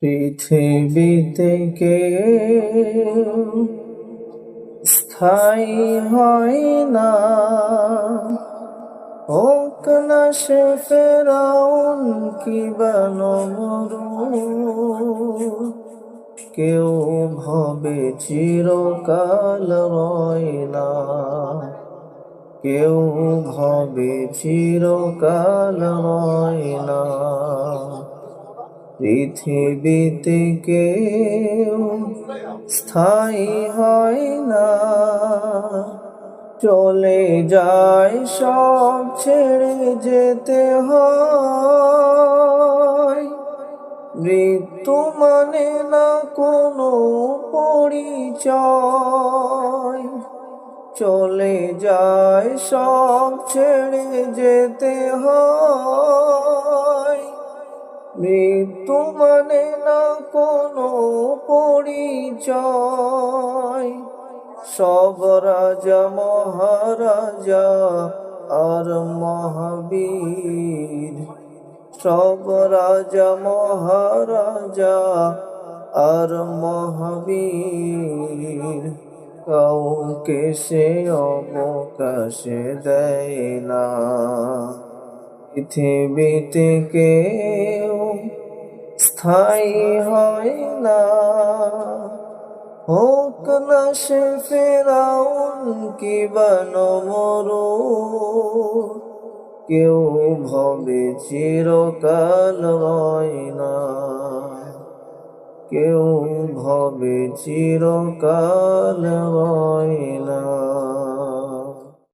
পৃথিবীতে কেউ স্থায়ী হয় না, হোক না সে ফেরাউন কিবা নমরুদ। কেউ ভবে চিরকাল রয় না, কেউ ভবে চিরকাল রয় না। পৃথিবীতে কেউ স্থায়ী হয় না, চলে যায় সব ছেড়ে যেতে হয়। মৃত্যু মানে না কোনো পরিচয়, চলে যায় সব ছেড়ে যেতে হয়। মৃত্যু মানে না কোনো পরিচয়। সব রাজা মহারাজা আর মহাবীর, সব রাজা মহারাজা আর মহাবীর, কাউকে সে অবকাশ দেয় না। পৃথিবীতে কেউ স্থায়ী হয় না, হোক না সে ফেরাউন কিবা নমরুদ। কেউ ভবে চিরকাল রয় না, কেউ ভবে চিরকাল রয় না।